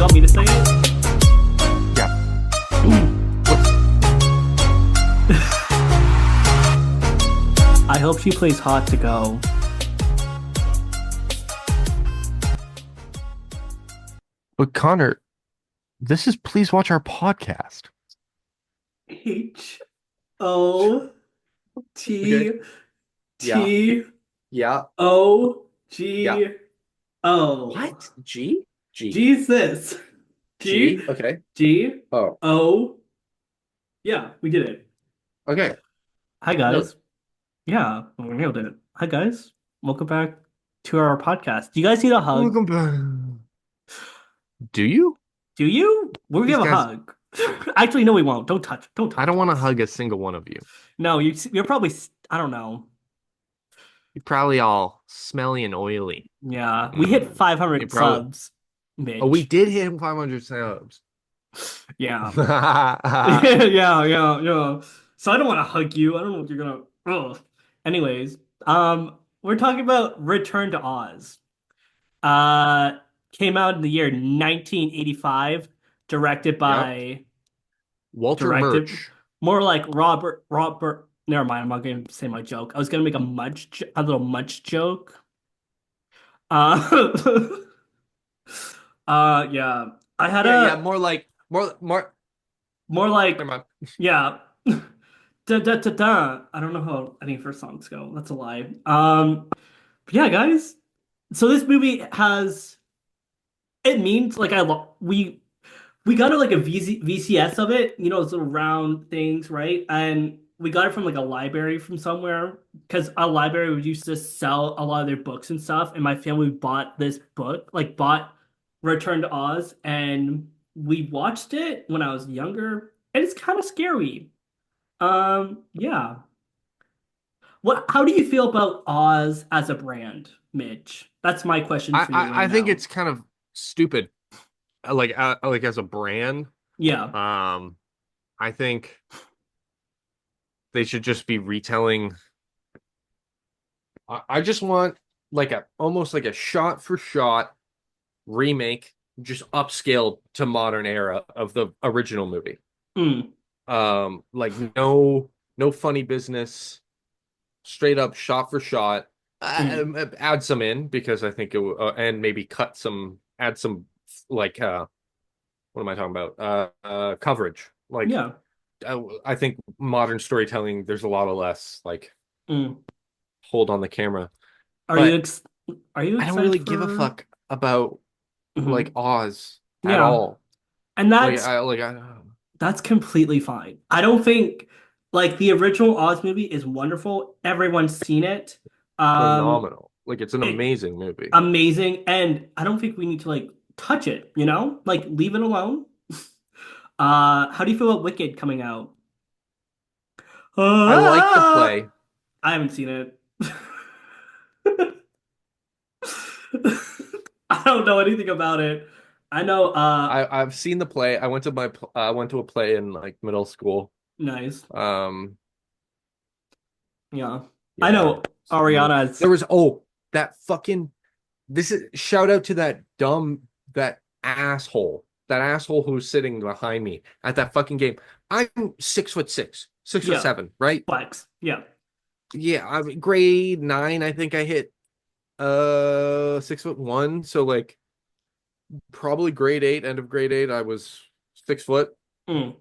want me to say it? I hope she plays hot to go. But Connor, this is Please Watch Our Podcast. H O Okay. T Yeah. T Yeah. O Yeah. G O. What? G? G. Jesus. G G? Okay. G Oh, O. Yeah, we did it. okay. Hi No. guys. Yeah, we nailed it. Hi guys. Welcome back to our podcast. Do you guys need a hug? Welcome back. Do you? Do you? We'll These give a guys, hug. Actually, no, we won't. Don't touch. Don't I touch don't want to us. hug a single one of you. No, you're probably. I don't know. You're probably all smelly and oily. Yeah, we hit You 500 probably. subs, Oh, we Mitch. did hit 500 subs. Yeah. Yeah. So I don't want to hug you. I don't know what you're gonna. Ugh. Anyways, we're talking about Return to Oz. Uh, Came out in the year 1985, directed Yep. by Walter directed Murch. more like Robert. Never mind. I'm not gonna say my joke. I was gonna make a little much joke. Uh, yeah. I had Yeah. a More. more like Never mind. yeah. Da, da, da, da. I don't know how any of her songs go. That's a lie. But yeah, guys. So this movie has it means like we got like a VCS of it, you know, those little round things, right? And we got it from like a library from somewhere because a library would used to sell a lot of their books and stuff. And my family bought this book, like bought Return to Oz, and we watched it when I was younger, and it's kind of scary. Yeah. How do you feel about Oz as a brand, Mitch? That's my question I, for you I right I think now. it's kind of stupid. Like as a brand. Yeah. Um, I think they should just be retelling. I just want like a almost like a shot for shot remake, just upscaled to modern era of the original movie. Mm, Like no funny business, straight up shot for shot. mm. Add some in because I think and maybe add some like what am I talking about? Coverage. Like Yeah. I think modern storytelling, there's a lot of less like Mm. hold on the camera. Are you But ex are you I don't excited really give a for fuck about like Mhm. Oz at Yeah. all. And Like that's I that's completely fine. I don't think like the original Oz movie is wonderful. Everyone's seen it. Um phenomenal. Like it's an it, amazing movie. Amazing, and I don't think we need to like touch it, you know? Like leave it alone. How do you feel about Wicked coming out? I like the Ah! play. I haven't seen it. I don't know anything about it. I know I've seen the play. I went to a play in like middle school. nice. Um Yeah. I yeah. know Ariana's There was that fucking this is shout out to that asshole. That asshole who's sitting behind me at that fucking game. I'm 6'6", six foot yeah, seven, right? flex. Yeah. Yeah, I mean, grade 9, I think I hit 6'1", so like probably grade 8, end of grade 8, I was 6 foot. Mm,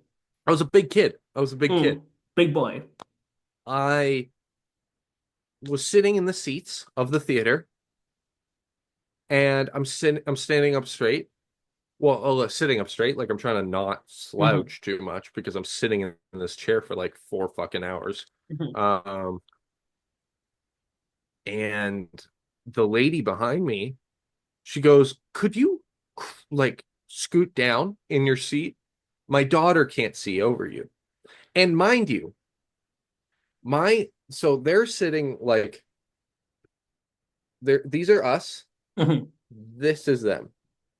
I was a big kid. I was a big kid. mm. Big boy. I was sitting in the seats of the theater, and I'm standing up straight. Well, sitting up straight, like I'm trying to not Hmm. slouch too much because I'm sitting in this chair for like 4 fucking hours. Hmm. Um, and the lady behind me, she goes, "Could you like scoot down in your seat? My daughter can't see over you." And mind you, so they're sitting like these are us, Hmm. this is them.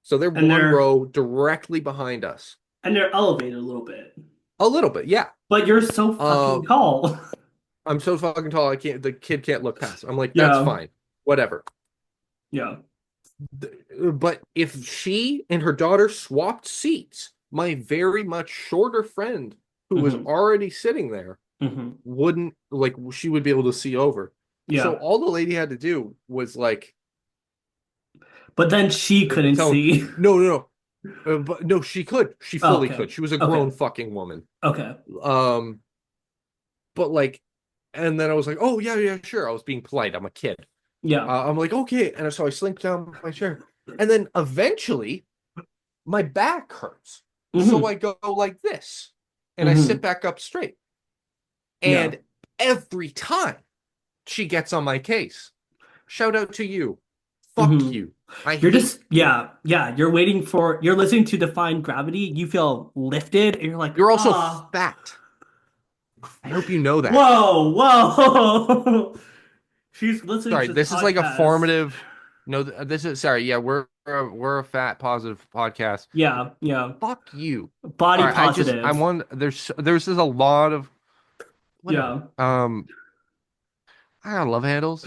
So they're And one they're row directly behind us. and they're elevated a little bit. A little bit, yeah. But you're so fucking Um, tall. I'm so fucking tall, the kid can't look past. I'm like, that's Yeah. fine. Whatever. Yeah. But if she and her daughter swapped seats, my very much shorter friend who was Hmm. already sitting there Hmm. wouldn't like she would be able to see over. So Yeah. all the lady had to do was like But then she couldn't tell him, see. no, no, no, but no, she could, she Oh, fully okay. could. She was a Okay. grown fucking woman. Okay. Um, but like, and then I was like, oh yeah, yeah, sure. I was being polite. I'm a kid. Yeah. I'm like, okay, and so I slinked down my chair, and then eventually my back hurts. So Hmm. I go like this and I sit Hmm. back up straight. Yeah. And every time she gets on my case, shout out to you. Fuck Hmm. you. I You're hate just, you. yeah, yeah. You're listening to Define Gravity. You feel lifted, and you're like, You're also ah, fat. I hope you know that. whoa, whoa. She's listening Sorry, to this this is like a podcast. formative. No, this is sorry. Yeah, we're a fat positive podcast. Yeah, yeah. Fuck you. All Body right, I positive. want there's just a lot of whatever. Yeah. I got love handles.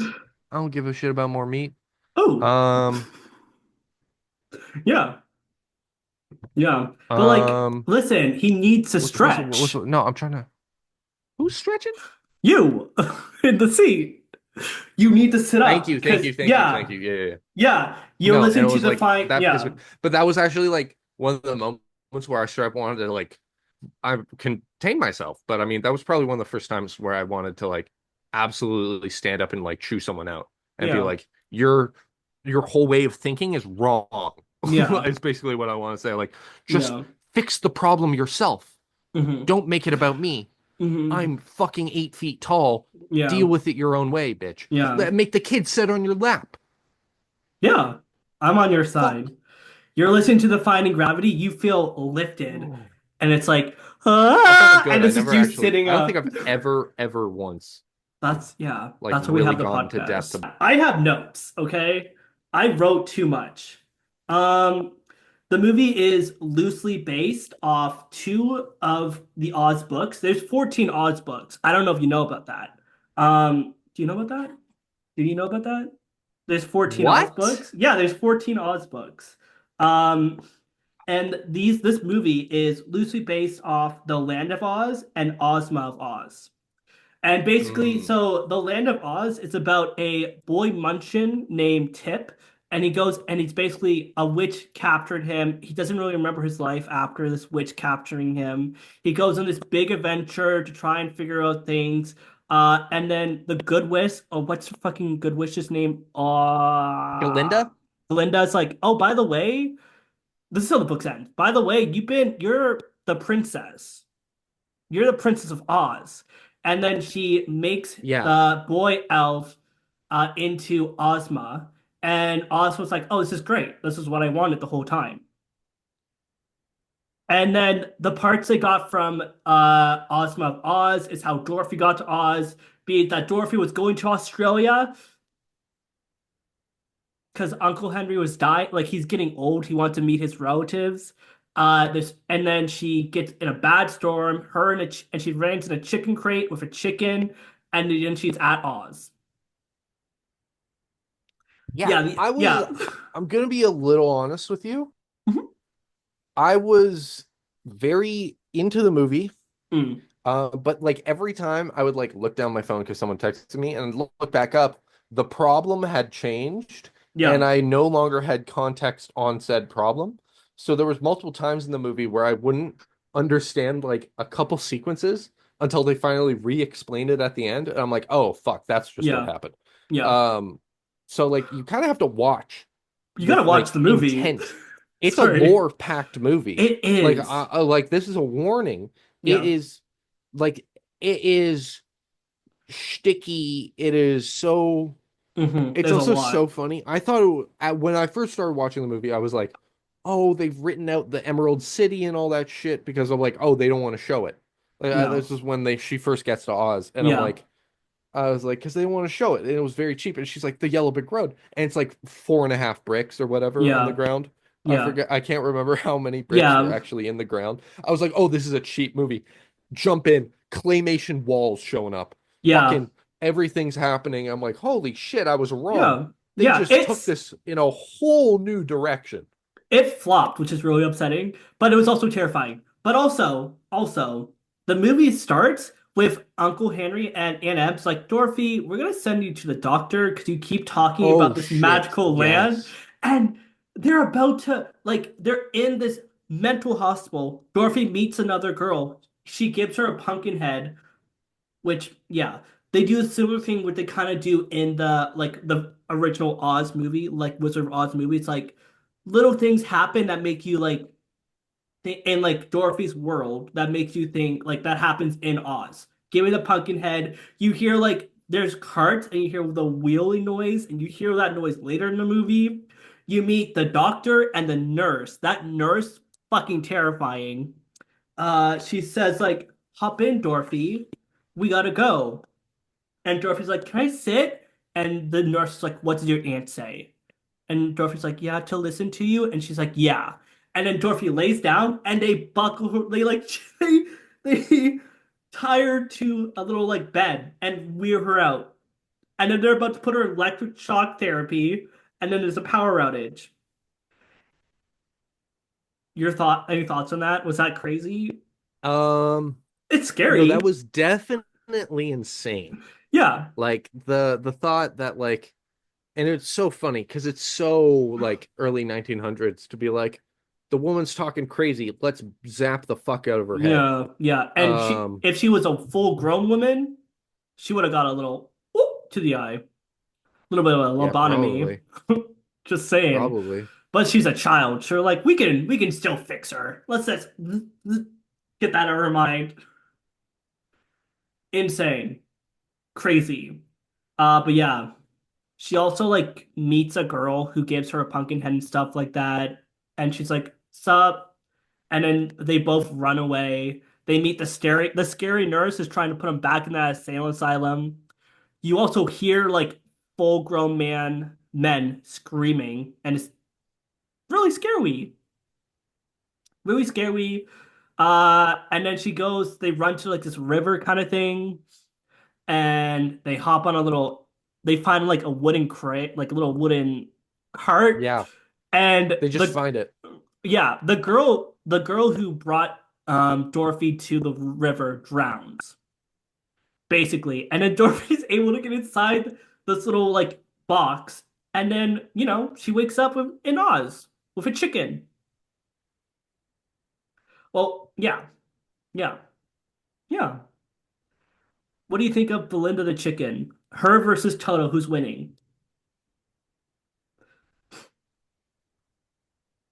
I don't give a shit about more meat. Oh, Um, yeah, yeah. But like, um, listen, he needs to what's stretch. no, I'm trying to who's stretching? You in the seat. You need to sit Thank up you, thank because, you, thank you, thank yeah, you. Yeah, yeah, yeah. yeah. You're No, and listening it to was like Define, that pissed me. yeah, But that was actually like one of the moments where I started wanted to like I contain myself. But I mean, that was probably one of the first times where I wanted to like absolutely stand up and like chew someone out and be yeah, like, your whole way of thinking is wrong. yeah, It's basically what I want to say. Like, just yeah. fix the problem yourself. Hmm. Don't make it about me. Hmm. I'm fucking 8 feet tall. Yeah, Deal with it your own way, bitch. yeah, Make the kid sit on your lap. yeah. I'm on your side. Fuck. You're listening to Defying Gravity, you feel lifted. Oh. And it's like, I felt ah, and good. this is you sitting I don't think up. I've ever once Yeah, like that's why we really have the gone to depth podcast. to. I have notes, okay? I wrote too much. Um, the movie is loosely based off two of the Oz books. There's 14 Oz books. I don't know if you know about that. Do you know about that? Do you know about that? There's 14 Oz What? books. Yeah, there's 14 Oz books. Um, and this movie is loosely based off the Land of Oz and Ozma of Oz. And basically, Mm, so the Land of Oz is about a boy Munchkin named Tip, and he goes and he's basically a witch captured him. He doesn't really remember his life after this witch capturing him. He goes on this big adventure to try and figure out things. And then the Good Witch, oh, what's fucking Good Witch's name? Galinda? Glinda's like, oh, by the way, this is how the books end. By the way, you're the princess. You're the Princess of Oz. And then she makes Yeah. the boy elf into Ozma. And Ozma's like, oh, this is great. This is what I wanted the whole time. And then the parts they got from Ozma of Oz is how Dorothy got to Oz, be it that Dorothy was going to Australia because Uncle Henry was dying, like he's getting old. He wants to meet his relatives. This and then she gets in a bad storm. Her and and she runs in a chicken crate with a chicken, and then she's at Oz. Yeah. Yeah, yeah. I'm gonna be a little honest with you. Mhm. I was very into the movie. Mm, But like every time I would like look down my phone because someone texted me and look back up, the problem had changed and yeah, I no longer had context on said problem. So there was multiple times in the movie where I wouldn't understand like a couple sequences until they finally re-explained it at the end. And I'm like, oh fuck, that's just what yeah, happened. yeah. Um, so like you kind of have to watch You gotta with watch the like movie. intent. It's a Sorry. lore-packed movie. It Like is. like this is a warning. It Yeah. is like it is sticky. It is so. It's There's a also so lot. funny. I thought when I first started watching the movie, I was like, "Oh, they've written out the Emerald City and all that shit," because I'm like, "Oh, they don't want to show it." Like No. this is when they she first gets to Oz, and Yeah. I was like, because they don't want to show it, and it was very cheap. And she's like, the Yellow Brick Road, and it's like 4.5 bricks or whatever on the Yeah. ground. I Yeah. forget. I can't remember how many bricks were Yeah. actually in the ground. I was like, oh, this is a cheap movie. Jump in, claymation walls showing up, Yeah. fucking everything's happening. I'm like, holy shit, I was wrong. Yeah. They Yeah, just took this in a whole new direction. it flopped, which is really upsetting, but it was also terrifying. But also, the movie starts with Uncle Henry and Aunt Eb's like, Dorothy, we're gonna send you to the doctor because you keep talking about Oh this shit. magical land. Yes. And they're about to, like, they're in this mental hospital. Dorothy meets another girl. She gives her a pumpkin head, which, yeah, they do a similar thing what they kind of do in the original Oz movie, like Wizard of Oz movie. It's like little things happen that make you like in like Dorothy's world that makes you think like that happens in Oz. Give me the pumpkin head. You hear like there's carts and you hear the wheeling noise and you hear that noise later in the movie. You meet the doctor and the nurse. That nurse fucking terrifying. She says like, "Hop in, Dorothy. We gotta go." And Dorothy's like, "Can I sit?" And the nurse is like, "What did your aunt say?" And Dorothy's like, "Yeah, to listen to you." And she's like, "Yeah." And then Dorothy lays down and they buckle her, they like they tie her to a little like bed and weir her out. And then they're about to put her in electric shock therapy, and then there's a power outage. Any thoughts on that? Was that crazy? Um, It's that scary. was definitely insane. Yeah. Like the thought that like, and it's so funny because it's so like early 1900s to be like, the woman's talking crazy. Let's zap the fuck out of her head. Yeah, yeah. And she Um, if she was a full grown woman, she would have got a little whoop to the eye. A little bit of a yeah, lobotomy. probably, Just saying. probably. But she's a child. So like we can still fix her. Let's just get that out of her mind. Insane. Crazy. But yeah. She also like meets a girl who gives her a pumpkin head and stuff like that. And she's like, "Sup?" And then they both run away. They meet the scary nurse is trying to put him back in that insane asylum. You also hear like full grown men screaming, and it's really scary. Really scary. And then they run to like this river kind of thing, and they hop on they find like a wooden crate, like a little wooden cart, Yeah, and they just find it. yeah, the girl who brought Dorothy to the river drowns, basically. And then Dorothy's able to get inside this little like box, and then, she wakes up in Oz with a chicken. Well, yeah, yeah, yeah. What do you think of Belinda the chicken? Her versus Toto, who's winning?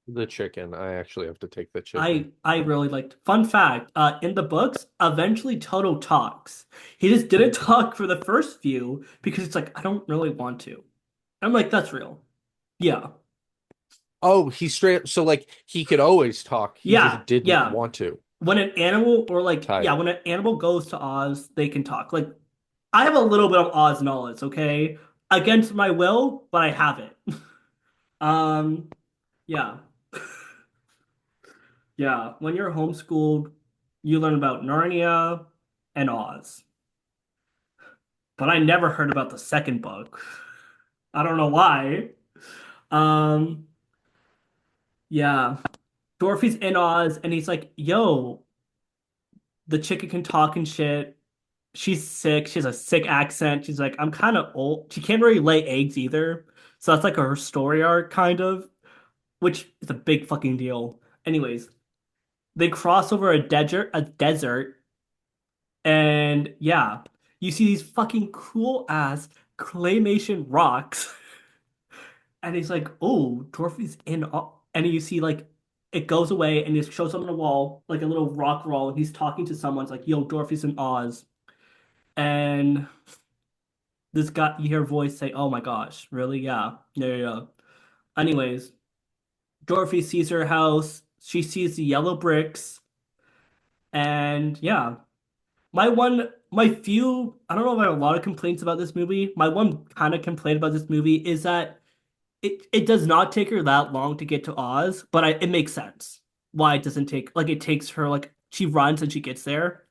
The chicken. I actually have to take the chicken. I really liked. Fun fact, in the books, eventually Toto talks. He just didn't talk for the first few because it's like I don't really want to. I'm like, that's real. Yeah. Oh, he straight so like he could always talk. He Yeah, just didn't yeah. want to. When an animal or like yeah, Tight. when an animal goes to Oz, they can talk. Like I have a little bit of Oz knowledge, okay? Against my will, but I have it. Um, yeah. Yeah, when you're homeschooled, you learn about Narnia and Oz. But I never heard about the second book. I don't know why. Um, yeah. Dorothy's in Oz and he's like, "Yo, the chicken can talk and shit. She's sick. She has a sick accent. She's like, I'm kind of old. She can't really lay eggs either. So that's like her story arc, kind of, which is a big fucking deal. Anyways, they cross over a desert, and yeah, you see these fucking cool ass claymation rocks, and he's like, "Oh, Dorothy's in," and you see like it goes away, and it shows up on the wall like a little rock wall, and he's talking to someone. It's like, "Yo, Dorothy's in Oz," and this guy, you hear a voice say, "Oh my gosh, really? Yeah, yeah, yeah, yeah." Anyways, Dorothy sees her house. She sees the yellow bricks, and yeah, I don't know if I have a lot of complaints about this movie. My one kind of complaint about this movie is that it does not take her that long to get to Oz, but it makes sense why it doesn't take like it takes her like she runs and she gets there.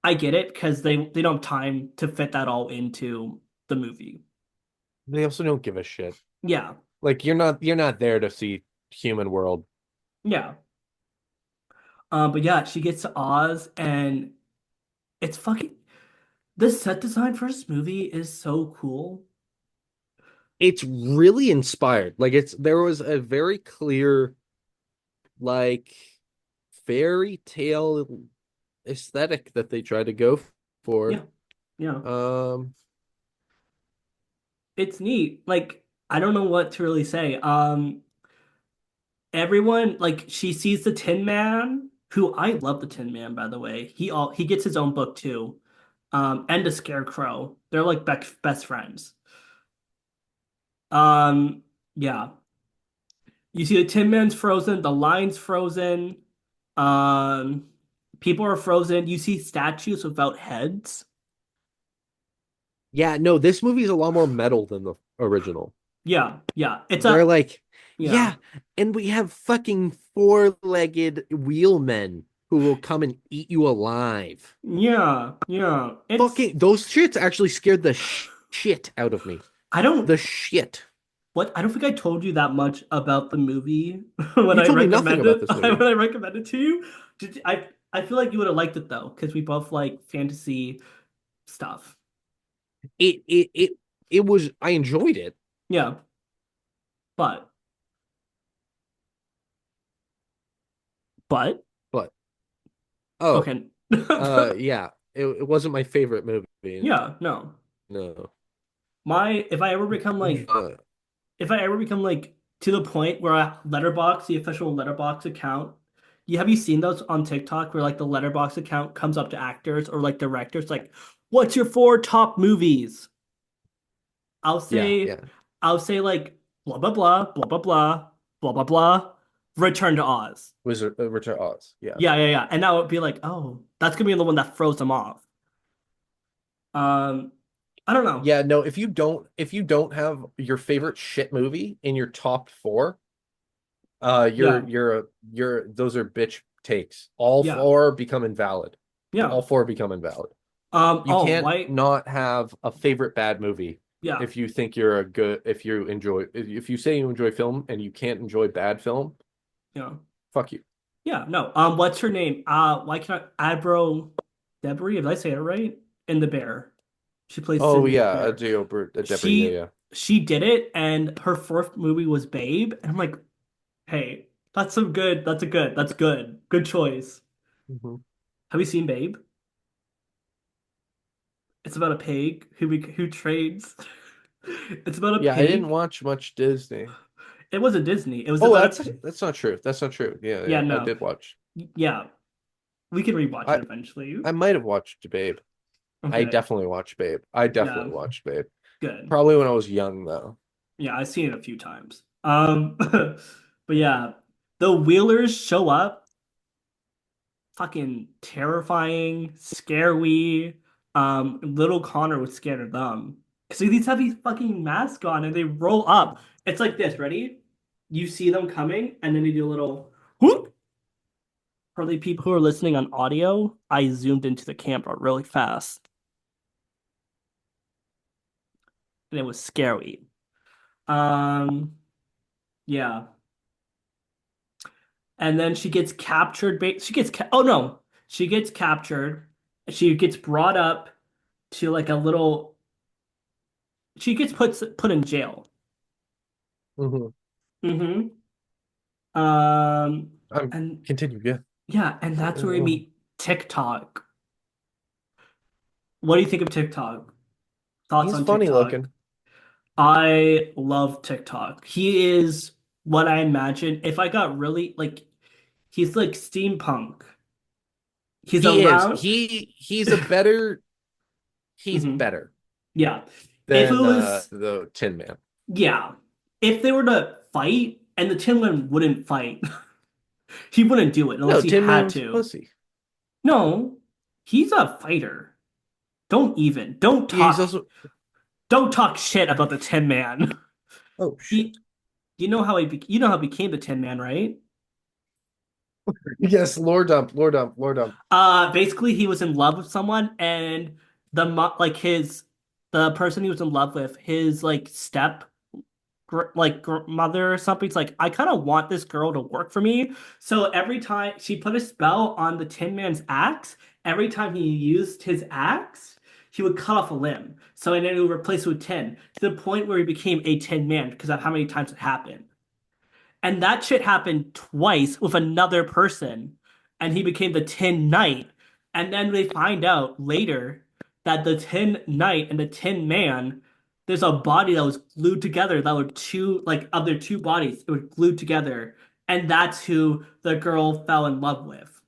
I get it because they don't have time to fit that all into the movie. They also don't give a shit. Yeah, Like you're not there to see human world. yeah. But yeah, she gets to Oz, and it's fucking the set design for this movie is so cool. It's really inspired. Like there was a very clear like fairy tale aesthetic that they tried to go for. Yeah, yeah. Um, It's neat. Like, I don't know what to really say. Everyone like she sees the Tin Man, who I love the Tin Man, by the way. He gets his own book too. And the Scarecrow. They're like best friends. Um, yeah. You see the Tin Man's frozen, the line's frozen, um, people are frozen. You see statues without heads. yeah, no, this movie is a lot more metal than the original. Yeah, yeah. It's They're a like, yeah. yeah, and we have fucking four-legged wheelmen who will come and eat you alive. Yeah, yeah. It's Fucking those shits actually scared the shit out of me. I don't The shit. I don't think I told you that much about the movie when You I told me nothing about recommended this when movie. I recommended to you. I feel like you would have liked it though, because we both like fantasy stuff. It was I enjoyed it, Yeah, but but but oh, okay. yeah, it wasn't my favorite movie. Yeah, no. No. My if I ever become like to the point where I letterbox the official letterbox account, you have you seen those on TikTok where like the letterbox account comes up to actors or like directors like, what's your four top movies? I'll Yeah, say yeah. I'll say like blah blah blah blah blah blah blah blah blah Return to Oz. Wizard Richard Oz. Yeah. Yeah, yeah, yeah. And that would be like, oh, that's gonna be the one that throws them off. Um, I don't know. Yeah, no, if you don't have your favorite shit movie in your top four, Yeah, you're those are bitch takes. All yeah, four become invalid. yeah. All four become invalid. You Oh, can't why? not have a favorite bad movie Yeah, if you enjoy if you say you enjoy film and you can't enjoy bad film, yeah. fuck you. Yeah, no. What's her name? Why can't Abro Debris, did I say it right? In The Bear. She plays Oh Sydney in The yeah, Bear. A Debris, yeah, She yeah. she did it, and her fourth movie was Babe, and I'm like, hey, that's good. Good choice. Mhm. Have you seen Babe? It's about a pig who trades. It's about a Yeah, I didn't pig. watch much Disney. It was a Disney. It was Oh, about a that's not true. That's not true. Yeah, yeah, yeah, I no. did watch. Yeah, we can rewatch it I eventually. I might have watched Babe. I Okay. definitely watched Babe. I Yeah, definitely watched Babe. good. Probably when I was young though. Yeah, I've seen it a few times. But yeah, the Wheelers show up, fucking terrifying, scary. Little Connor was scared of them because these have these fucking masks on and they roll up. It's like this. Ready? You see them coming, and then they do a little whoop. For the people who are listening on audio, I zoomed into the camera really fast, and it was scary. Um, yeah. And then she gets captured. Oh no, she gets captured. She gets brought up to like a little. She gets put in jail. Hmm. Mm-hmm. Um, I'm and continue. Yeah. yeah, and that's where we meet TikTok. What do you think of TikTok? Thoughts He's on funny TikTok? looking. I love TikTok. He is what I imagine if I got really like he's like steampunk. He's He is. around. He's a better. He's Mhm. better Yeah. If it than was the Tin Man. Yeah. If they were to fight and the Tin Man wouldn't fight, he wouldn't do it unless No, he Tin Man had was a to. pussy. No, he's a fighter. Yeah, he's also. don't talk shit about the Tin Man. Oh He shit. you know how he became the Tin Man, right? Yes, Lord Dump, Lord Dump, Lord Dump. Basically he was in love with someone and like his the person he was in love with, his like mother or something. It's like, I kind of want this girl to work for me. So every time she put a spell on the Tin Man's axe, every time he used his axe, he would cut off a limb. So and then it would replace it with tin to the point where he became a Tin Man because of how many times it happened. And that shit happened twice with another person, and he became the Tin Knight. And then they find out later that the Tin Knight and the Tin Man, there's a body that was glued together that were two, like, of their two bodies, it was glued together. And that's who the girl fell in love with.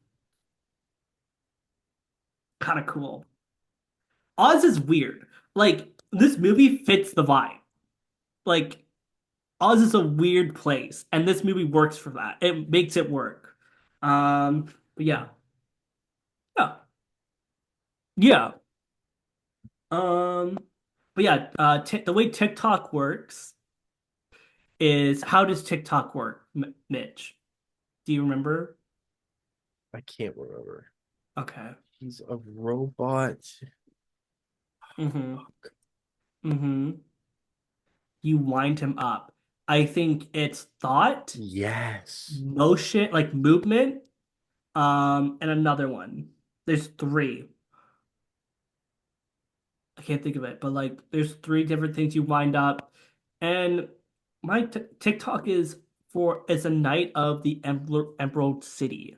Kind of cool. Oz is weird. Like, this movie fits the vibe. Like, Oz is a weird place, and this movie works for that. It makes it work. But yeah, yeah, yeah. Um, but yeah, t the way TikTok works is how does TikTok work, M Mitch? Do you remember? I can't remember. Okay. He's a robot. Mm-hmm. Mm-hmm. You wind him up. I think it's thought, Yes. motion, like movement, and another one. There's three. I can't think of it, but like there's three different things you wind up. And my t TikTok is for it's a night of the Emerald City.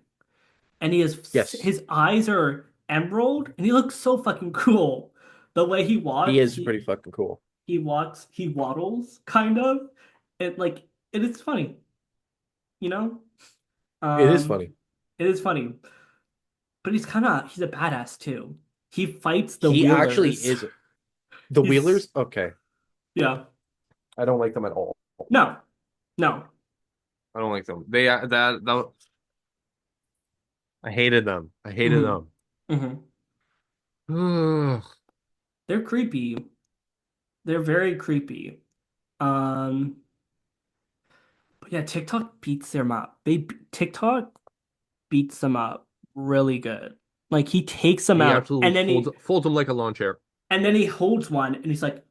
And he has Yes. his eyes are emerald and he looks so fucking cool. The way he He walks, is pretty fucking cool. he waddles kind of. It like it is funny, you know? It is Um funny. it is funny. But he's a badass too. He fights the He actually wheelers. is. The He's Wheelers, okay. yeah. I don't like them at all. No. No. I don't like them. That I hated them. I hated Hmm. them. Hmm. Ugh. They're creepy. They're very creepy. Um, but yeah, TikTok beats them up. TikTok beats them up really good. Like he takes them He out absolutely folds them like a lawn chair. and then he holds one and he's like,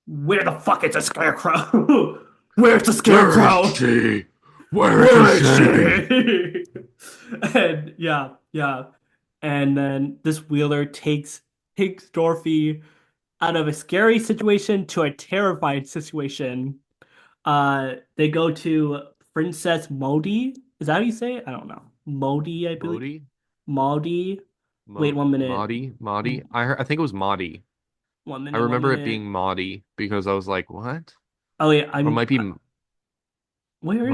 "Where the fuck is the scarecrow? Where's the Where is scarecrow? she? Where Where is is she? she?" And yeah, yeah. And then this Wheeler takes Dorothy out of a scary situation to a terrifying situation. They go to Princess Modi. Is that how you say it? I don't know. Modi, I believe. Modi? Modi. Wait, 1 minute. Maudie? I think it was Maudie. One I minute, one remember it minute. being Maudie because I was like, what? Oh yeah, Or it where might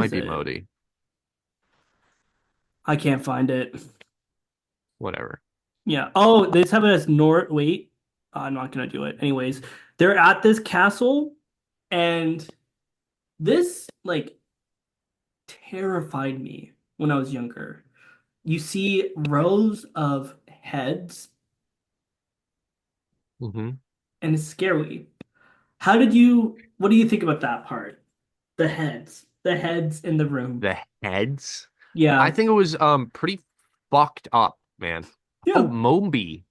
is be it? Modi. I can't find it. Whatever. Yeah. Oh, they just have it as Nord. Wait, I'm not gonna do it. Anyways, they're at this castle, and this like terrified me when I was younger. You see rows of heads, Hmm. and it's scary. What do you think about that part? The heads in the room. The heads? I Yeah. think it was pretty fucked up, man. Oh, Yeah. Mombi.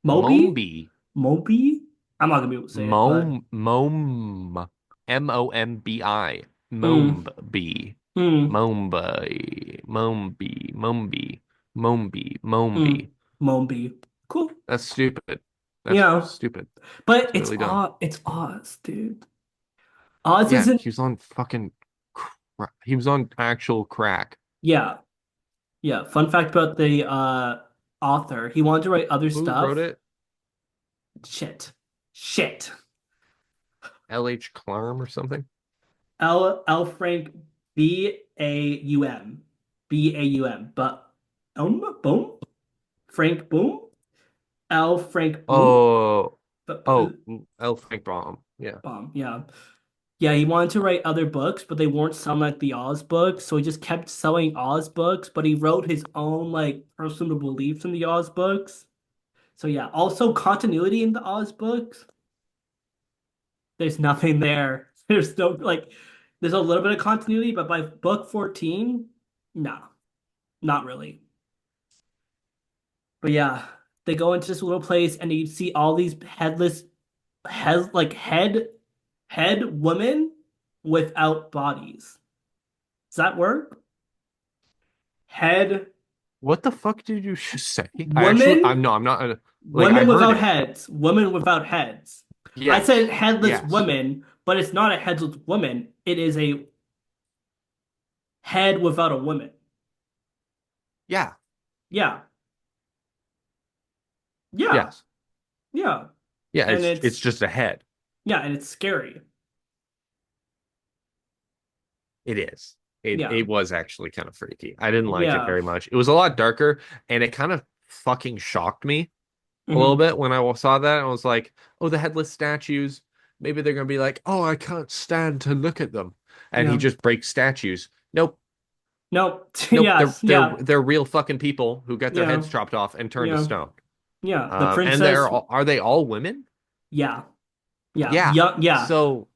Moby? Mombi. Moby? I'm not gonna be able to say it, but Mom. Mombi. mm, Mombi. mm, Mombi. mm, Moby. Cool. That's stupid. That's Yeah. stupid. But It's really dumb. It's Oz, dude. Oz Yeah, isn't he was on he was on actual crack. yeah. Yeah. Fun fact about the author. He wanted to write other Who wrote stuff. it? Shit. Shit. L.H. Clarm or something? L Frank Baum. Baum. But boom. Frank Boom. L Frank Boom. Oh, But oh, L. Frank Baum. Yeah. bomb. Yeah. Yeah, he wanted to write other books, but they weren't selling like the Oz books, so he just kept selling Oz books, but he wrote his own like personal beliefs in the Oz books. So yeah, also continuity in the Oz books. There's nothing there. There's no like there's a little bit of continuity, but by book 14, no, not really. But yeah, they go into this little place and you see all these headless has like head women without bodies. Does that work? Head What the fuck did you just say? I actually, women, I'm not, like, I women heard without it. heads, women without heads. I said Yes. headless Yes. women, but it's not a headless woman. It is a head without a woman. Yeah. Yeah, yeah, Yes. yeah. Yeah. And It's it's just a head. yeah, and it's scary. It is. It Yeah, it was actually kind of freaky. I didn't like it yeah. very much. It was a lot darker, and it kind of fucking shocked me a little Hmm. bit when I saw that. I was like, oh, the headless statues. Maybe they're gonna be like, oh, I can't stand to look at them, and he Yeah. just breaks statues. Nope, Nope. nope. They're Yes. they're Yeah. they're real fucking people who get their Yeah. heads chopped off and turned to Yeah. stone. Yeah. The And princess. are they all women? Yeah. Yeah. Yeah. Yeah. Yeah. So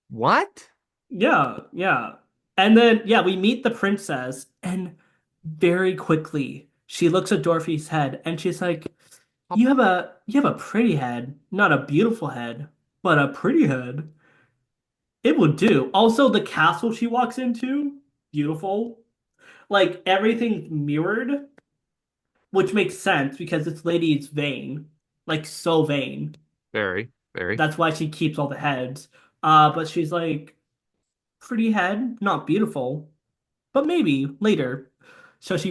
what? Yeah. Yeah. And then yeah, we meet the princess, and very quickly she looks at Dorothy's head, and she's like, "You have a pretty head, not a beautiful head, but a pretty head. It would do." Also, the castle she walks into, beautiful. Like everything's mirrored, which makes sense because this lady is vain, like so vain. Very, very. That's why she keeps all the heads. But she's like, pretty head, not beautiful, but maybe later. So she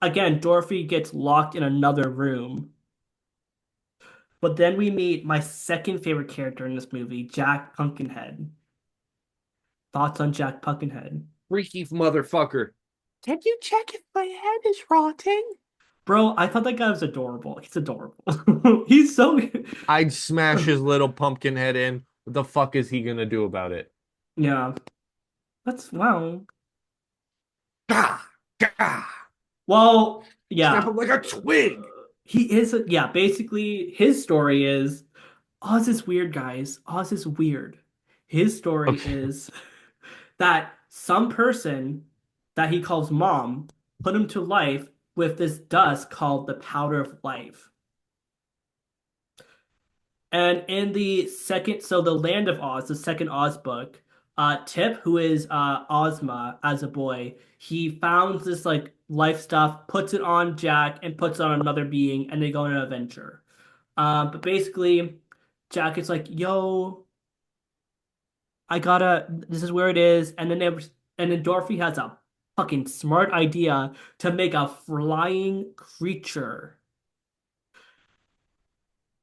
again, Dorothy gets locked in another room. But then we meet my second favorite character in this movie, Jack Pumpkinhead. Thoughts on Jack Pumpkinhead? Freaky motherfucker. Can you check if my head is rotting? Bro, I thought that guy was adorable. He's adorable. He's so I'd smash his little pumpkin head in. What the fuck is he gonna do about it? yeah. That's wow. Gah! Gah! Well, Snap yeah. him like a twig. He is yeah, basically his story is Oz is weird, guys. Oz is weird. His story Okay. is that some person that he calls mom put him to life with this dust called the powder of life. And in the second, so the Land of Oz, the second Oz book, Tip, who is Ozma as a boy, he found this like life stuff, puts it on Jack, and puts it on another being, and they go on an adventure. But basically, Jack is like, "Yo, I gotta. This is where it is." And then Dorothy has a fucking smart idea to make a flying creature.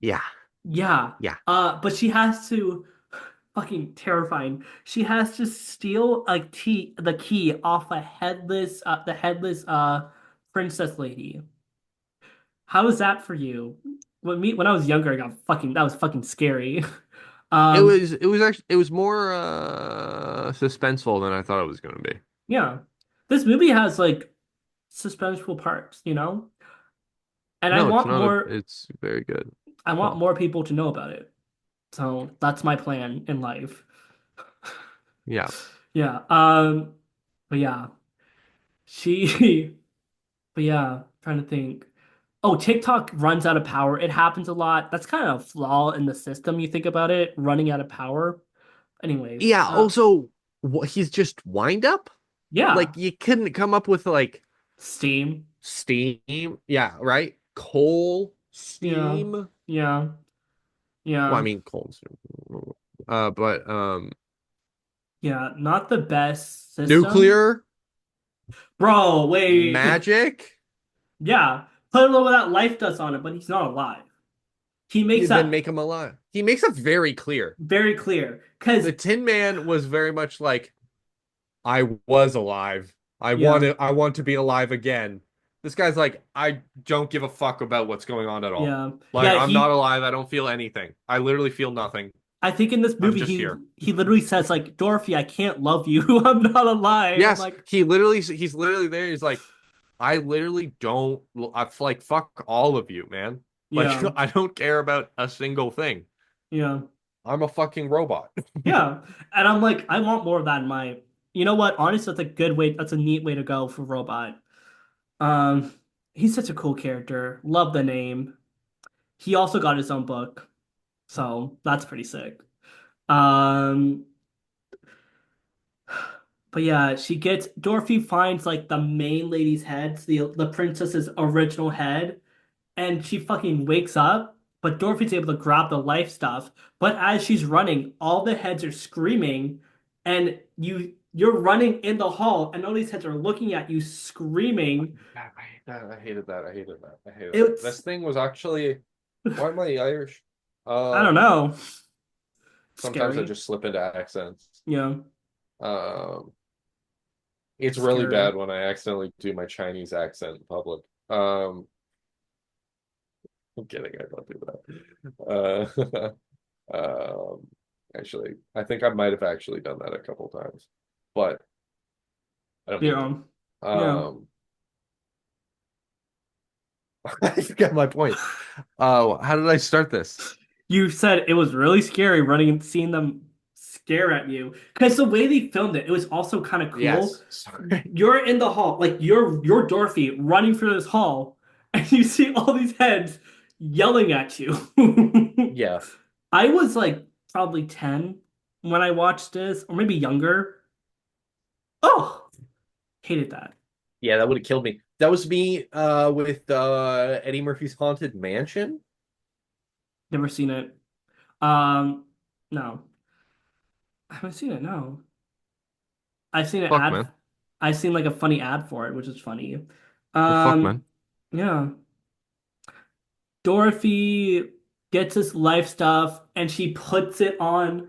Yeah, Yeah. yeah. But she has to fucking terrifying. She has to steal the key off the headless princess lady. How is that for you? When I was younger, I got fucking that was fucking scary. Um, It was more suspenseful than I thought it was gonna be. yeah. This movie has like suspenseful parts, you know? And No, it's not a it's very good. I want Well, more people to know about it. So that's my plan in life. yeah. Yeah. But yeah. She but yeah, trying to think. Oh, TikTok runs out of power. It happens a lot. That's kind of a flaw in the system. You think about it, running out of power. Anyways, Yeah, also what he's just wind up? yeah, Like you couldn't come up with like Steam. steam. Yeah, right? Coal, Yeah, steam. yeah, Well, I yeah, mean coal and steam. But yeah. Not the best system, nuclear, bro. Wait, magic, yeah. Put a little of that life dust on it, but he's not alive. He makes then that make him alive. He makes it very clear. very clear. The Cause Tin Man was very much like, I was alive. yeah, I want to be alive again. This guy's like, I don't give a fuck about what's going on at all. yeah, Like, yeah. I'm not alive. I don't feel anything. I literally feel nothing. I think in this I'm movie just here. he literally says like, Dorothy, I can't love you. I'm not alive. I'm Yes, like, he's literally there. He's like, I literally don't, I like, fuck all of you, man. Like, yeah, I don't care about a single thing. yeah. I'm a fucking robot. Yeah. And I'm like, I want more of that in my, you know what? Honestly, that's a good way. That's a neat way to go for Robot. Um, he's such a cool character. Love the name. He also got his own book. So that's pretty sick. Um, but yeah, she gets Dorothy finds like the main lady's head, the princess's original head, and she fucking wakes up. But Dorothy's able to grab the life stuff. But as she's running, all the heads are screaming, and you're running in the hall, and all these heads are looking at you, screaming. I hate that. I hated that. I hated that. I hated that. It's This thing was actually, why am I Irish? I don't Um, know, Sometimes I scary. just slip into accents. Yeah, Um, it's really scary. bad when I accidentally do my Chinese accent in public. Um, I'm kidding. I don't do that. Actually, I think I might have actually done that a couple times, but I don't mean Yeah, to. yeah. I forgot my point. How did I start this? You said it was really scary running and seeing them stare at you because the way they filmed it, it was also kind of cool. Yes, sorry. You're in the hall, like you're Dorothy running through this hall, and you see all these heads yelling at you. Yeah, I was like probably 10 when I watched this, or maybe younger. Oh, hated that. yeah, that would have killed me. That was me with Eddie Murphy's Haunted Mansion. Never seen it. Um, no, I haven't seen it. No, I've seen an Fuck, ad. man. I've seen like a funny ad for it, which is funny. Well, fuck, Um, man. yeah. Dorothy gets this life stuff and she puts it on.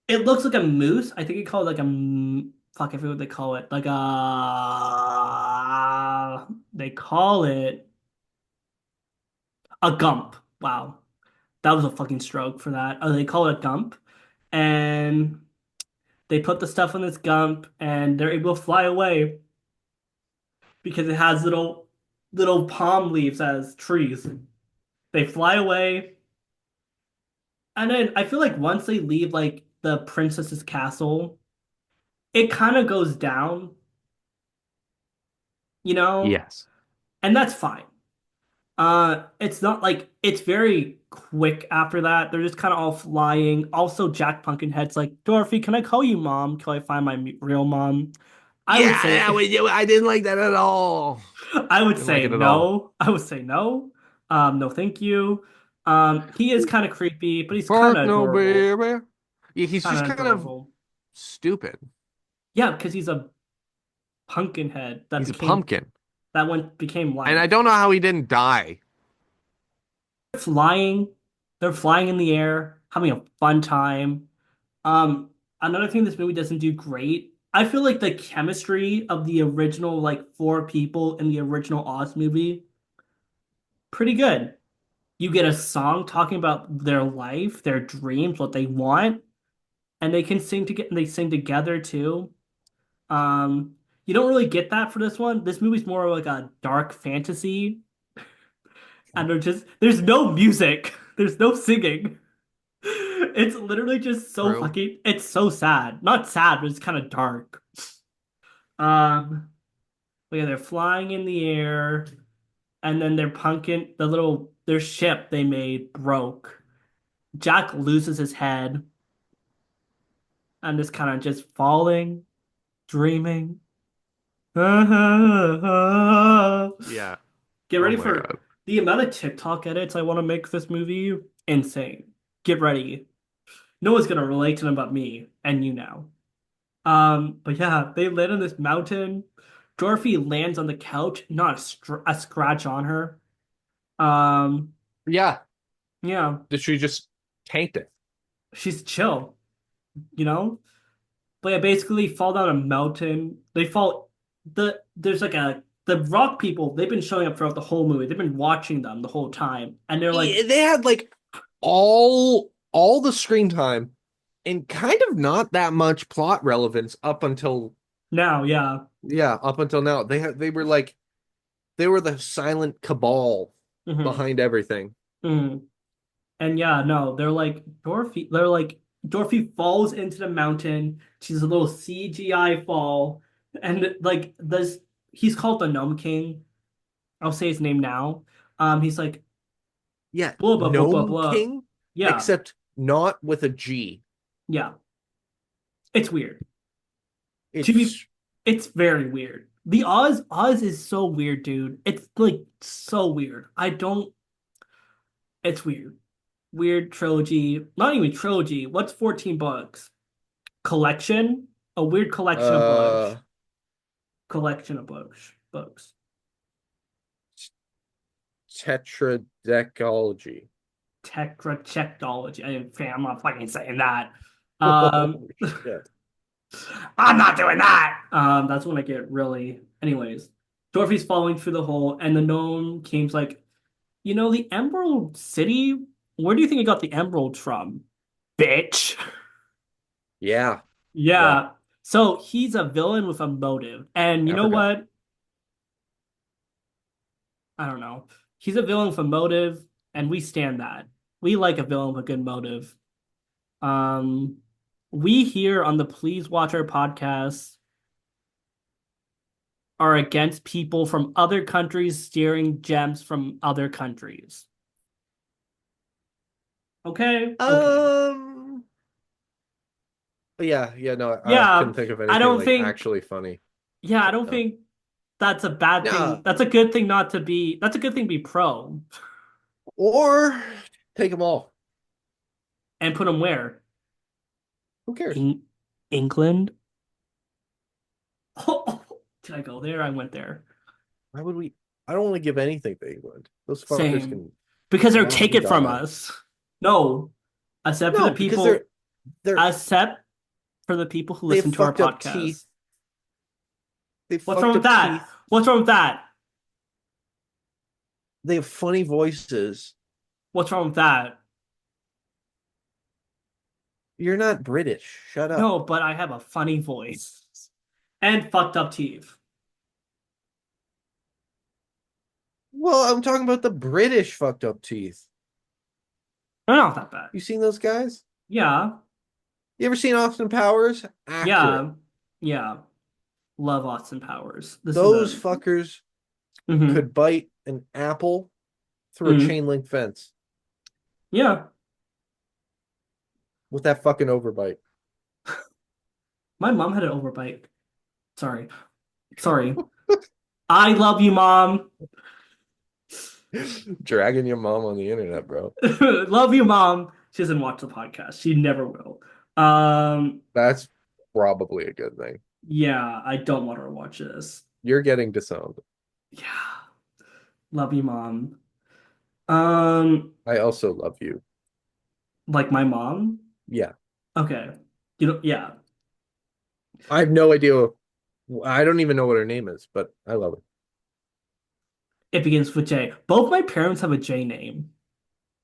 It looks like a moose. I think you call it like a fuck. I forget what they call it. Like a they call it a gump. Wow, that was a fucking stroke for that. They call it a gump, and they put the stuff on this gump, and they're able to fly away because it has little palm leaves as trees. They fly away. And then I feel like once they leave like the princess's castle, it kind of goes down, you know? Yes. And that's fine. It's not like it's very quick after that. They're just kind of all flying. Also, Jack Pumpkinhead's like, Dorothy, can I call you mom? Can I find my real mom? I would Yeah, say I didn't like that at all. I would Didn't like say it at all. no. I would say no. No, thank you. He is kind of creepy, but he's kind Fuck of no, adorable. baby. Yeah, he's Kind just of kind of adorable. stupid. Yeah, because he's a pumpkin head He's a pumpkin. that one became And I life. don't know how he didn't die. Flying, they're flying in the air, having a fun time. Another thing this movie doesn't do great. I feel like the chemistry of the original like four people in the original Oz movie, pretty good. You get a song talking about their life, their dreams, what they want, and they can sing together. They sing together too. Um, you don't really get that for this one. This movie's more like a dark fantasy, and there's no music, there's no singing. It's literally just so True. fucking. It's so sad. Not sad, but it's kind of dark. Um, but yeah, they're flying in the air, and then their ship they made broke. Jack loses his head and is kind of just falling, dreaming. Yeah. Get Oh ready my for God. the amount of TikTok edits I want to make this movie. Insane. Get ready. No one's gonna relate to them but me and you now. But yeah, they land on this mountain. Dorothy lands on the couch, not a scratch on her. Um, Yeah. yeah, Did she just tanked it? she's chill, you know? But yeah, basically fall down a mountain. There's like the rock people, they've been showing up throughout the whole movie. They've been watching them the whole time. And they're like, They had like all the screen time and kind of not that much plot relevance up until now, yeah. up until now. They were like they were the silent cabal hmm behind everything. hmm And yeah, no, they're like Dorothy falls into the mountain. She's a little CGI fall. And like this he's called the Gnome King. I'll say his name now. He's like Yeah, blah blah blah blah Gnome blah. King. Yeah, except not with a G. yeah. It's weird. To be, It's it's very weird. The Oz is so weird, dude. It's like so weird. I don't. It's weird. Weird trilogy. Not even trilogy. What's 14 books? Collection? A weird collection of books. uh Collection of books. Books. tetradecology. Tetrachectology. I'm not fucking saying that. Oh Um, shit. I'm not doing that. That's when I get really. Anyways, Dorothy's falling through the hole, and the gnome king's like, the Emerald City. Where do you think you got the emeralds from, bitch? Yeah. Yeah. Yeah. So he's a villain with a motive, and you know Africa. what? I don't know. He's a villain with a motive, and we stand that. We like a villain with a good motive. Um, we here on the Please Watch Our podcast are against people from other countries stealing gems from other countries. Okay? Okay. Um yeah, no, I couldn't Yeah, think of I anything don't like think, actually funny. yeah, I don't No. think that's a bad thing. Nah. That's a good thing not to be, that's a good thing to be pro Or take them all. and put them where? Who cares? In England? Oh, did I go there? I went there. Why would we? I don't want to give anything to England. Those fuckers Same. can Because they're rot and taken from die. us. No, except for the No, because they're people, they're except for the people who they have listen to our fucked up podcast. teeth. They have What's wrong fucked with up that? teeth. What's wrong with that? They have funny voices. What's wrong with that? You're not British. Shut up. No, but I have a funny voice and fucked up teeth. Well, I'm talking about the British fucked up teeth. They're not that bad. You seen those guys? Yeah, You ever seen Austin Powers? Accurate. yeah, yeah. Love Austin Powers. This is Those a. fuckers Hmm. could bite an apple through a Hmm. chain link fence Yeah, with that fucking overbite. my mom had an overbite. Sorry, sorry. I love you, mom. Dragging your mom on the internet, bro. Love you, mom. She doesn't watch the podcast. She never will. Um, That's probably a good thing. yeah, I don't want her to watch this. You're getting disowned. Yeah, love you, mom. Um, I also love you. like my mom. Yeah. Okay. Yeah. I have no idea. I don't even know what her name is, but I love her. It begins with J. Both my parents have a J name.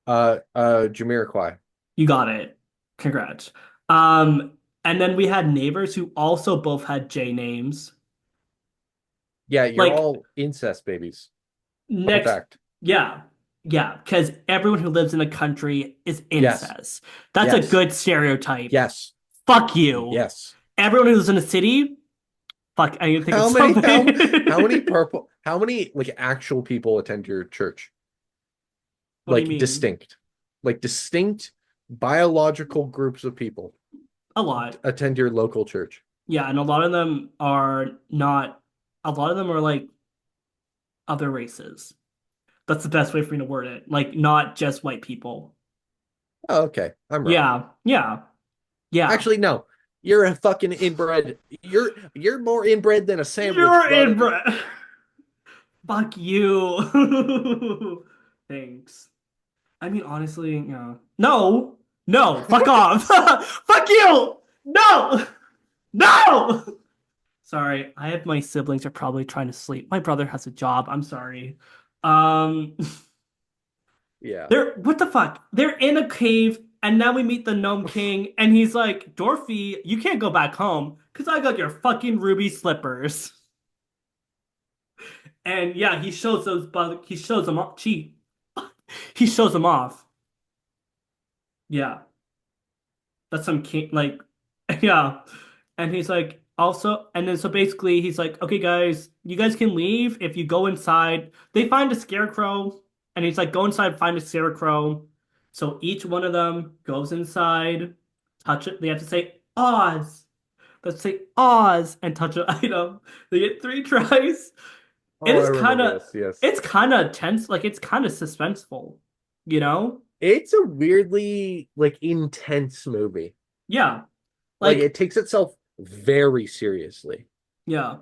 Jamiroquai. You got it. Congrats. Um, and then we had neighbors who also both had J names. Yeah, you're Like all incest babies. Fun next, fact. yeah, yeah, because everyone who lives in a country is Yes. incest. That's a Yes. good stereotype. Yes. Fuck you. Yes. Everyone who lives in a city, fuck, I need to think of How many something. how many like actual people attend your church? What do you Like mean? distinct. Like distinct biological groups of people A lot. attend your local church. Yeah, and a lot of them are not, a lot of them are like other races. That's the best way for me to word it. Like not just white people. Oh, okay. I'm wrong. Yeah, yeah, yeah. Actually, no. You're a fucking inbred. You're more inbred than a sandwich, You're brother. inbred. Fuck you. Thanks. I mean, honestly, yeah. No, no, fuck off. Fuck you. No, no. Sorry, I have my siblings are probably trying to sleep. My brother has a job. I'm sorry. Um, Yeah. they're what the fuck? They're in a cave, and now we meet the Gnome King, and he's like, Dorothy, you can't go back home because I got your fucking ruby slippers. And yeah, he shows those bug. He shows them off. Cheat. He shows them off. Yeah, that's some king. Like, yeah. And he's like, also, and then so basically, he's like, okay, guys, you guys can leave if you go inside. They find a scarecrow, and he's like, go inside, find a scarecrow. So each one of them goes inside, touch it. They have to say Oz. Let's say Oz and touch an item. They get three tries. It Oh, I is remember this. Yes. kind of tense, like it's kind of suspenseful, you know? It's a weirdly like intense movie. Yeah. Like Like it takes itself very seriously. yeah.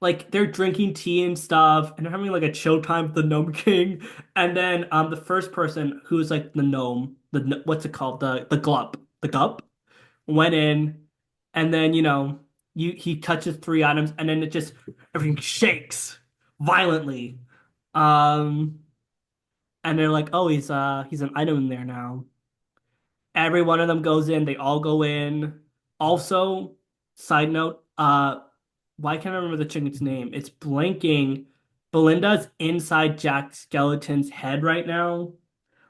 Like they're drinking tea and stuff and they're having like a chill time with the Gnome King. And then the first person who's like the gnome, what's it called? The glup. The gup went in and then he touches three items and then it just everything shakes violently. Um and they're like, "Oh, he's an item in there now." Every one of them goes in, they all go in. Also, side note, why can't I remember the chicken's name? It's blanking. Belinda's inside Jack Skeleton's head right now.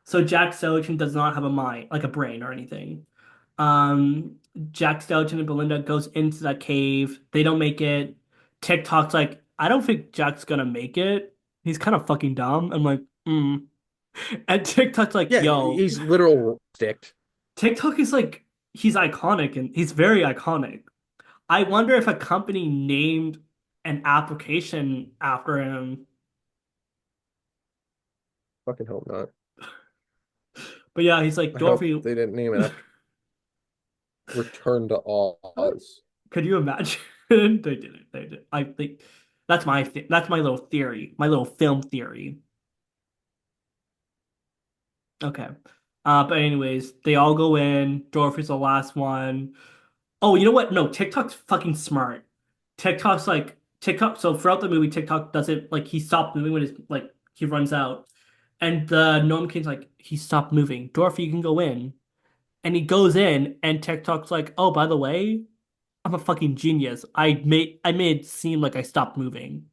So Jack Skeleton does not have a mind, like a brain or anything. Um, Jack Skeleton and Belinda goes into that cave. They don't make it. TikTok's like, I don't think Jack's gonna make it. He's kind of fucking dumb. I'm like, hmm. And TikTok's like, Yeah, yo, he's literal stick. TikTok is like he's iconic and he's very iconic. I wonder if a company named an application after him. Fucking hope not. But yeah, he's like I hope Dorothy. they didn't name it after Return to Oz. Could you imagine? They did it. They did. I think that's my little theory, my little film theory. Okay. But anyways, they all go in. Dorothy's the last one. Oh, you know what? No, TikTok's fucking smart. TikTok's like TikTok. So throughout the movie, TikTok doesn't like he stopped moving when his like he runs out, and the Gnome King's like he stopped moving. Dorothy, you can go in, and he goes in, and TikTok's like, oh, by the way, I'm a fucking genius. I made it seem like I stopped moving.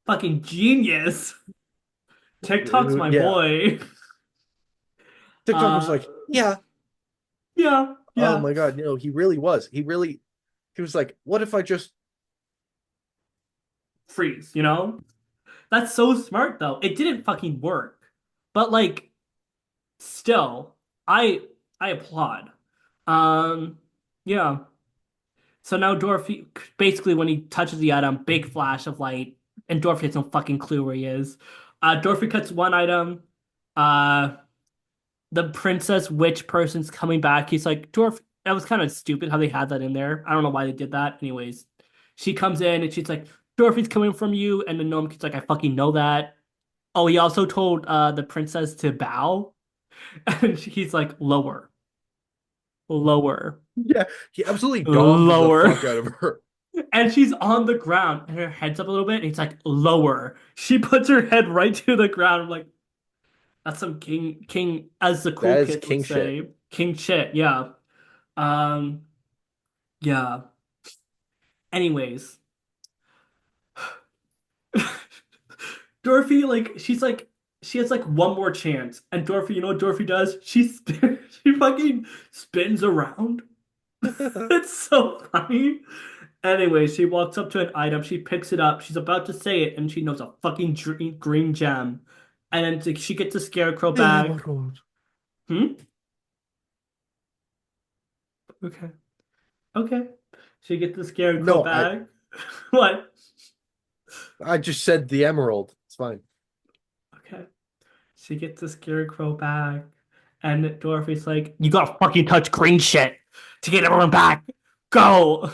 Fucking genius. TikTok's my Yeah. boy. TikTok was Uh, like, yeah, yeah, oh yeah. my God, he really was. He was like, what if I just Freeze. That's so smart though. It didn't fucking work, but like still, I I applaud. Um, yeah. So now Dorothy, basically, when he touches the item, big flash of light, and Dorothy has no fucking clue where he is. Dorothy cuts one item. Uh, the princess witch person's coming back. He's like, Dorothy, that was kind of stupid how they had that in there. I don't know why they did that. Anyways, she comes in and she's like, Dorothy's coming from you, and the gnome kid's like, I fucking know that. Oh, he also told the princess to bow, and he's like, lower, lower, yeah, he absolutely dogged the lower. fuck out of her. And she's on the ground and her head's up a little bit. And he's like, lower. She puts her head right to the ground. I'm like, that's some king, as the cool That is kids would king shit. say, king shit. Yeah. Um, yeah. Anyways, Dorothy, she has like one more chance. And Dorothy, you know what Dorothy does? She fucking spins around. It's so funny. Anyway, she walks up to an item, she picks it up, she's about to say it, and she knows a fucking green gem. And then she gets a scarecrow bag. Hmm? Okay. Okay. She gets the scarecrow No, bag. What? I just said the emerald. It's fine. Okay. She gets the scarecrow bag. And Dorothy's like, you gotta fucking touch green shit to get everyone back. Go!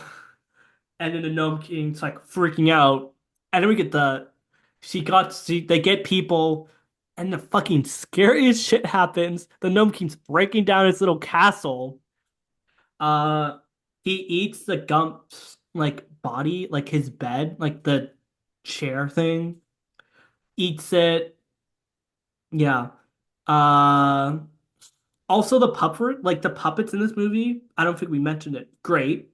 And then the Gnome King's like freaking out. And then we get they get people, and the fucking scariest shit happens. The Gnome King's breaking down his little castle. Uh, he eats the Gump's like body, like his bed, like the chair thing. Eats it. Yeah. Uh, Also the the puppets in this movie. I don't think we mentioned it. Great.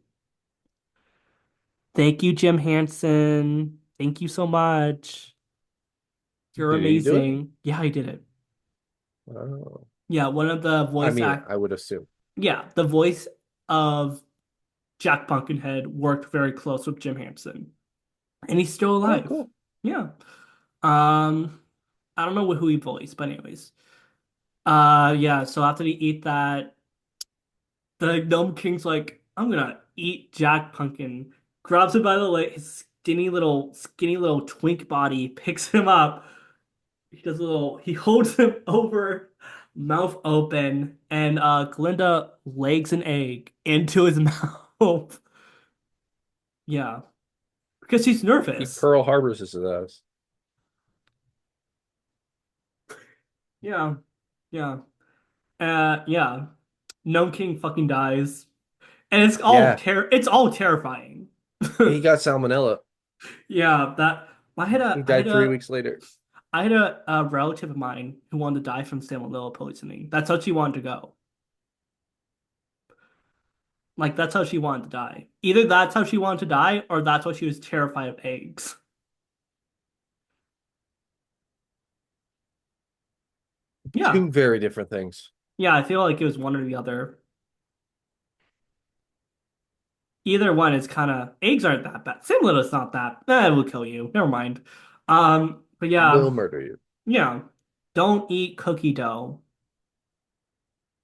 Thank you, Jim Hansen. Thank you so much. You're Did he do it? amazing. Yeah, I did it. Oh. Yeah, one of the I voice mean, act. I would assume. Yeah, the voice of Jack Pumpkinhead worked very close with Jim Henson, and he's still Oh, alive. cool. Yeah. Um, I don't know who he voiced, but anyways. Yeah, so after they eat that, the Gnome King's like, I'm gonna eat Jack Pumpkin. Grabs him by the leg, his skinny little twink body, picks him up. He holds him over, mouth open, and Glinda legs an egg into his mouth. Yeah, because she's He nervous. Pearl Harbors his ass. Yeah, yeah, yeah. Gnome King fucking dies, and Yeah, it's all terrifying. he got salmonella. Yeah, that He died 3 weeks later. I had a relative of mine who wanted to die from salmonella poisoning. That's how she wanted to go. Like that's how she wanted to die. Either that's how she wanted to die, or that's why she was terrified of eggs. Yeah, Two very different things. yeah. I feel like it was one or the other. Either one is kind of eggs aren't that bad. Salmonella's not that. It will kill you. Never mind. But Will yeah, murder you. yeah. Don't eat cookie dough,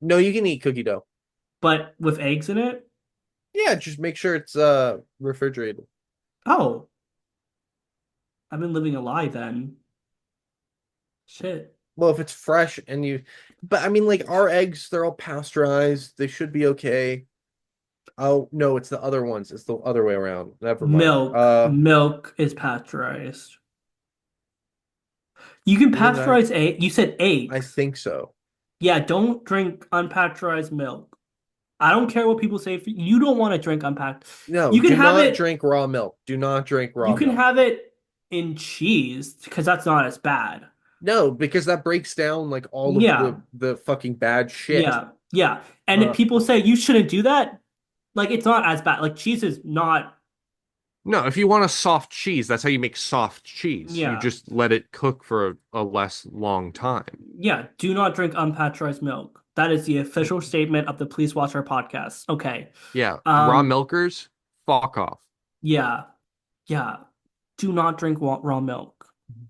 No, you can eat cookie dough. but with eggs in it. Yeah, just make sure it's refrigerated. Oh, I've been living a lie then. Shit. Well, if it's fresh and you, but I mean, like our eggs, they're all pasteurized. They should be okay. Oh no, it's the other ones. It's the other way around. Never mind. Milk is pasteurized. You can When did I? pasteurize egg. You said I eggs. think so. Yeah, don't drink unpasteurized milk. I don't care what people say. You don't want to drink unpacked. No, You can do have not it. drink raw milk. Do not drink You raw can milk. have it in cheese because that's not as bad. No, because that breaks down like all of Yeah, the fucking bad shit. yeah, yeah. And if Uh, people say you shouldn't do that, like it's not as bad. Like cheese is not. no, if you want a soft cheese, that's how you make soft cheese. You Yeah, just let it cook for a less long time. yeah. Do not drink unpasteurized milk. That is the official statement of the Please Watch Our podcast. Okay. Yeah, raw Um. milkers, fuck off. Yeah. Yeah. Do not drink raw milk.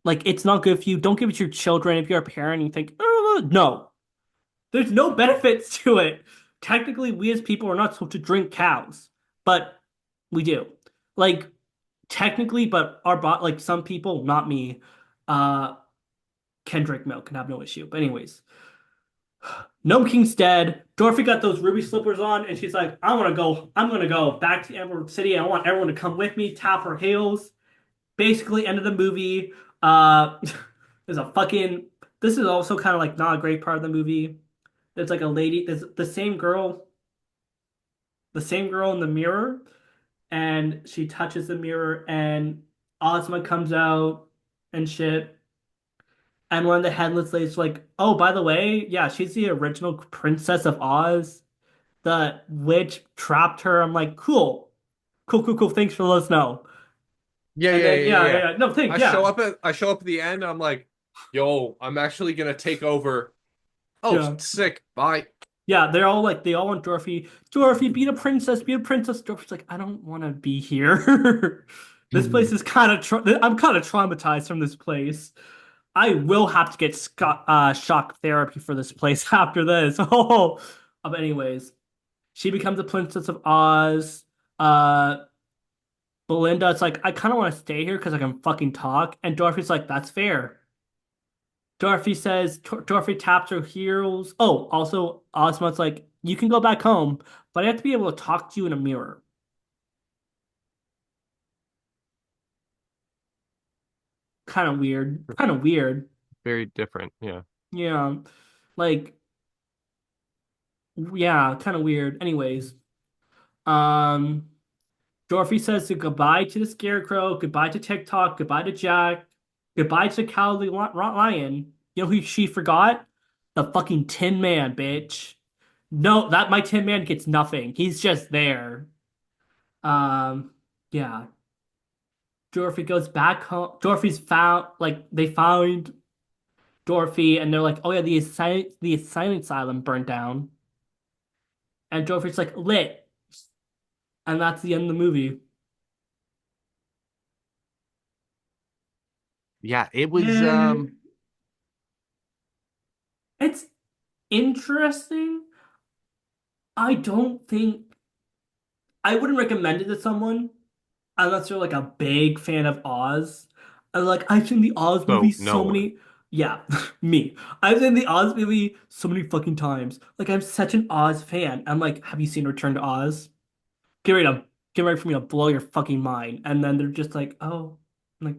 Like it's not good for you. Don't give it to your children. If you're a parent and you think, no, there's no benefits to it. Technically, we as people are not supposed to drink cows, but we do. Like technically, but like some people, not me, uh, can drink milk and have no issue. But anyways, Gnome King's dead. Dorothy got those ruby slippers on, and she's like, I want to go. I'm gonna go back to Emerald City. I want everyone to come with me. Tap her heels. Basically end of the movie. Uh, there's a fucking. This is also kind of like not a great part of the movie. There's like a lady. There's the same girl in the mirror, and she touches the mirror, and Ozma comes out and shit. And one of the headless ladies like, oh, by the way, yeah, she's the original Princess of Oz. The witch trapped her. I'm like, cool, cool, cool, cool. Thanks for letting us know. Yeah, And yeah, then yeah, yeah, yeah. no, thanks, yeah, I show up at the end, and I'm like, yo, I'm actually gonna take over. Oh, yeah. sick. Bye. Yeah, they all want Dorothy. Dorothy, be a princess, be a princess. Dorothy's like, I don't want to be here. This place is kind of, I'm kind of traumatized from this place. I will have to get shock therapy for this place after this. Oh, but anyways, she becomes the Princess of Oz. Uh, Belinda, it's like, I kind of want to stay here because I can fucking talk. And Dorothy's like, that's fair. Dorothy taps her heels. Oh, also, Ozma's like, you can go back home, but I have to be able to talk to you in a mirror. Kind of weird. Kind of weird. Very different. Yeah. Yeah. Like, yeah, kind of weird. Anyways, um, Dorothy says goodbye to the Scarecrow, goodbye to TikTok, goodbye to Jack, goodbye to Cowardly Lion. You know who she forgot? The fucking Tin Man, bitch. No, that my Tin Man gets nothing. He's just there. Um, yeah. Dorothy goes back home. Dorothy's found, like, they found Dorothy, and they're like, oh yeah, the asylum burned down. And Dorothy's like, lit. And that's the end of the movie. Yeah, it was Yeah. It's Interesting. I don't think I wouldn't recommend it to someone unless you're like a big fan of Oz. And like I've seen the Oz movie So no so one. many, yeah, me. I've seen the Oz movie so many fucking times. Like I'm such an Oz fan. I'm like, have you seen Return to Oz? Get ready to get ready for me to blow your fucking mind. And then they're just like, oh, I'm like,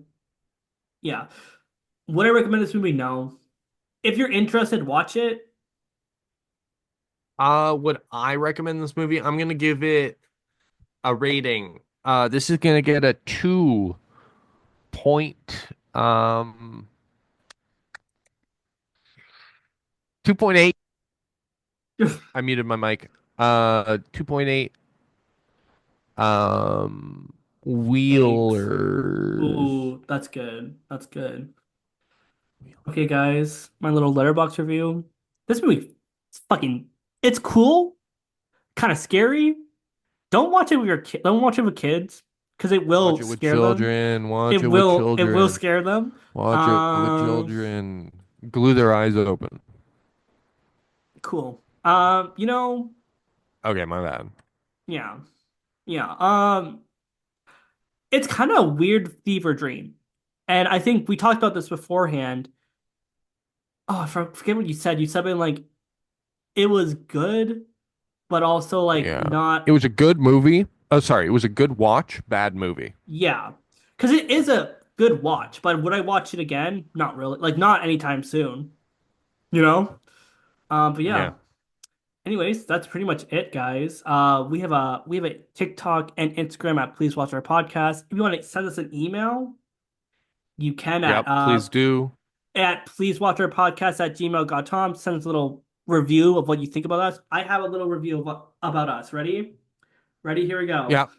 yeah. Would I recommend this movie? No. If you're interested, watch it. Would I recommend this movie? I'm gonna give it a rating. This is gonna get a 2 point, 2.8. I muted my mic. 2.8 Eight. Wheelers. Ooh, that's good. That's good. Okay, guys, my little letterbox review. This movie, it's fucking, it's cool, kind of scary. Don't watch it with your kid. Don't watch it with kids because it Watch will it with scare them. children. Watch It it with will. It will children. scare them. Watch it with Um, children. Glue their eyes open. cool. You know, Okay, my bad. yeah, yeah. It's kind of a weird fever dream, and I think we talked about this beforehand. Oh, forget what you said. You said something like it was good, but also like Yeah. It not. was a good movie. Oh, sorry. It was a good watch, bad movie. Yeah, because it is a good watch, but would I watch it again? Not really. Like not anytime soon. You know. But Yeah. yeah. Anyways, that's pretty much it, guys. We have a TikTok and Instagram at Please Watch Our Podcast. If you want to send us an email, you can Yep. Please do. at pleasewachourpodcast@gmail.com. Send us a little review of what you think about us. I have a little review about us. Ready? Ready? Here we go. Yep.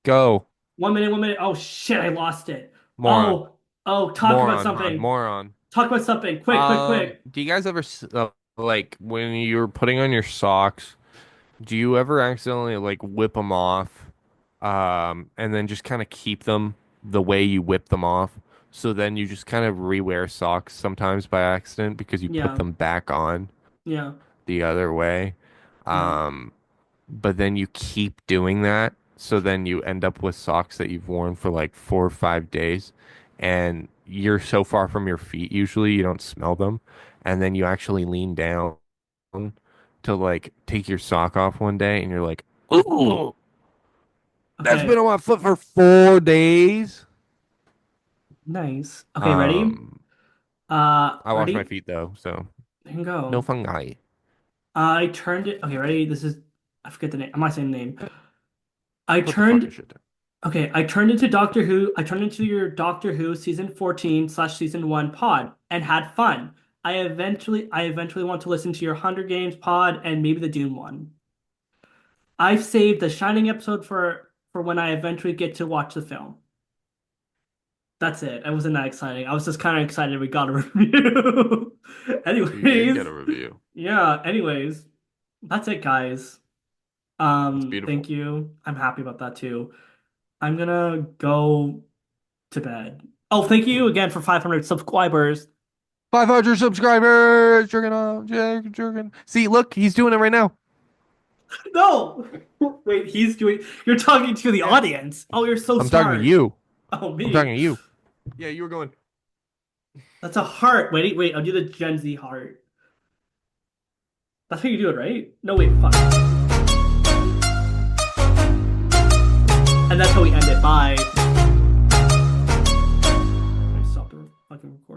Go. 1 minute, 1 minute. Oh shit, I lost it. Moron. Oh, talk about Moron, Han. something. Moron. Talk about something. Quick, quick, quick. Do you guys ever like when you're putting on your socks, do you ever accidentally like whip them off, and then just kind of keep them the way you whip them off? So then you just kind of rewear socks sometimes by accident because you put Yeah, them back on yeah, the other way. yeah, Um, but then you keep doing that. So then you end up with socks that you've worn for like 4 or 5 days, and you're so far from your feet, usually you don't smell them. And then you actually lean down to like take your sock off one day, and you're like, "Ooh, that's been okay. on my foot for 4 days." Nice. Okay, ready? Um, I wash my Ready? feet though, so There you no go. fungi. I turned it. Okay, ready? This is, I forget the name. I'm not saying the name. I Put the fucking turned, shit down. okay, I turned into Doctor Who. I turned into your Doctor Who season 14/season 1 pod and had fun. I eventually want to listen to your Hunger Games pod and maybe the Dune one. I've saved the Shining episode for when I eventually get to watch the film. That's it. It wasn't that exciting. I was just kind of excited we got a review. We did get Anyways, a review. yeah, anyways, that's it, guys. It's beautiful. Thank you. I'm happy about that too. I'm gonna go to bed. Oh, thank you again for 500 subscribers. 500 subscribers. Jerking off, jerking. See, look, he's doing it right now. No! Wait, you're talking to the Yeah, audience. Oh, you're so I'm talking to smart. you. Oh, I'm talking me. to you. Yeah, you were going. That's a heart. Wait, wait, I'll do the Gen Z heart. That's how you do it, right? No, wait, fuck. And that's how we end it. Bye. I stopped the fucking recording.